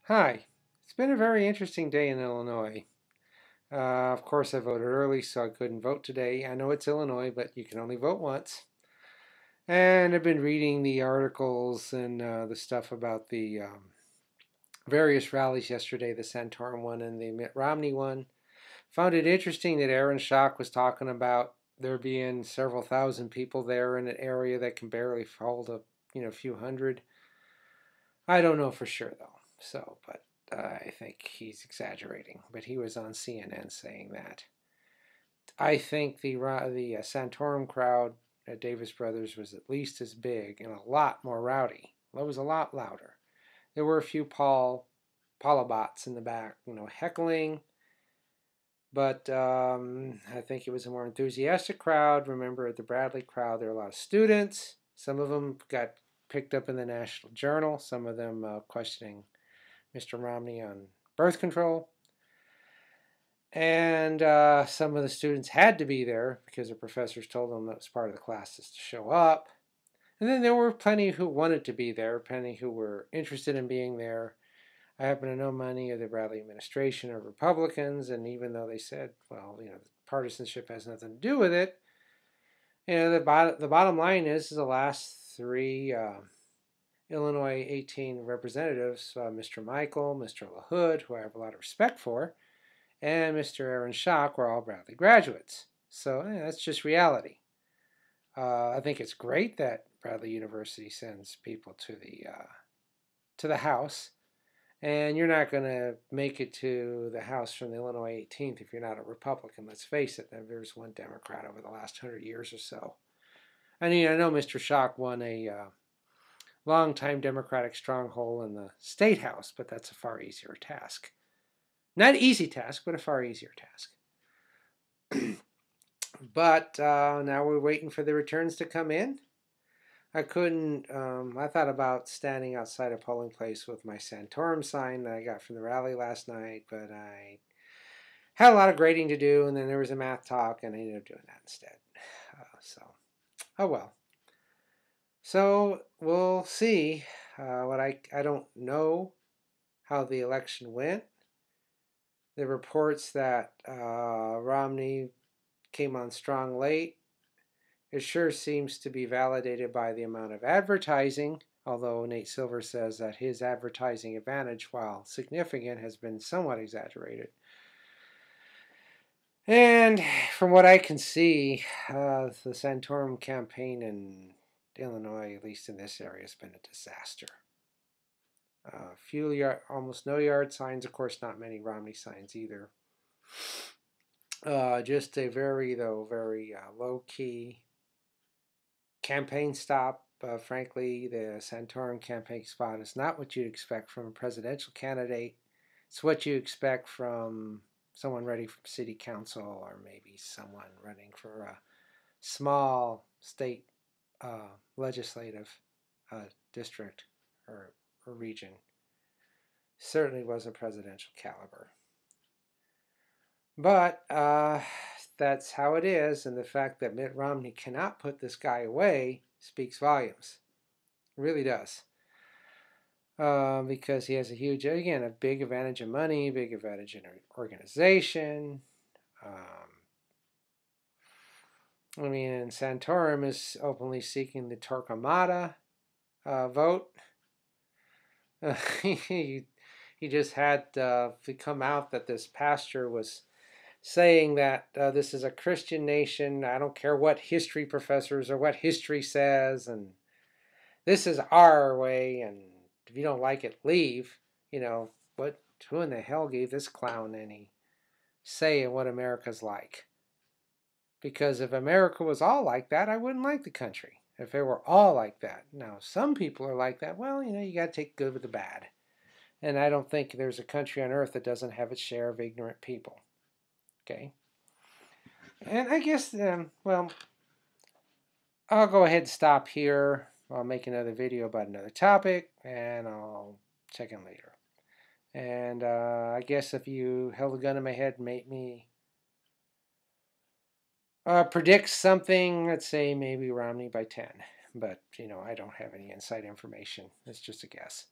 Hi. It's been a very interesting day in Illinois. Of course, I voted early, so I couldn't vote today. I know it's Illinois, but you can only vote once. And I've been reading the articles and the stuff about the various rallies yesterday, the Santorum one and the Mitt Romney one. Found it interesting that Aaron Schock was talking about there being several thousand people there in an area that can barely hold a few hundred. I don't know for sure though. But I think he's exaggerating. But he was on CNN saying that. I think the Santorum crowd at Davis Brothers was at least as big and a lot more rowdy. It was a lot louder. There were a few Paulabots in the back, heckling. But I think it was a more enthusiastic crowd. Remember, at the Bradley crowd, there were a lot of students. Some of them got picked up in the National Journal. Some of them questioning Mr. Romney on birth control. And some of the students had to be there because the professors told them that was part of the classes to show up. And then there were plenty who wanted to be there, plenty who were interested in being there. I happen to know many of the Bradley administration are Republicans, and even though they said, well, partisanship has nothing to do with it, the bottom line is the last three Illinois 18 representatives, Mr. Michael, Mr. LaHood, who I have a lot of respect for, and Mr. Aaron Schock were all Bradley graduates. So that's just reality. I think it's great that Bradley University sends people to the House, and you're not going to make it to the House from the Illinois 18th if you're not a Republican. Let's face it. There's one Democrat over the last 100 years or so. I mean, I know Mr. Schock won a long-time Democratic stronghold in the State House, but that's a far easier task. Not an easy task, but a far easier task. But now we're waiting for the returns to come in. I couldn't, I thought about standing outside a polling place with my Santorum sign that I got from the rally last night, but I had a lot of grading to do, and then there was a math talk, and I ended up doing that instead. Oh well. So we'll see. I don't know how the election went. The reports that Romney came on strong late, it sure seems to be validated by the amount of advertising, although Nate Silver says that his advertising advantage, while significant, has been somewhat exaggerated. And from what I can see, the Santorum campaign in Illinois, at least in this area, has been a disaster. Almost no yard signs. Of course, not many Romney signs either. Just a very low-key campaign stop. Frankly, the Santorum campaign spot is not what you'd expect from a presidential candidate. It's what you expect from someone running for city council or maybe someone running for a small state legislative district or region. Certainly wasn't presidential caliber. But that's how it is, and the fact that Mitt Romney cannot put this guy away speaks volumes. It really does. Because he has a big advantage in money, big advantage in organization. And Santorum is openly seeking the Torquemada vote. He just had to come out that this pastor was saying that this is a Christian nation. I don't care what history professors or what history says, and this is our way, and if you don't like it, leave. Who in the hell gave this clown any say in what America's like? Because if America was all like that, I wouldn't like the country. If they were all like that. Now, some people are like that. Well, you got to take good with the bad. And I don't think there's a country on earth that doesn't have its share of ignorant people. Okay? And I guess, I'll go ahead and stop here. I'll make another video about another topic, and I'll check in later. And I guess if you held a gun in my head and made me predict something, let's say maybe Romney by 10. But, I don't have any inside information. It's just a guess.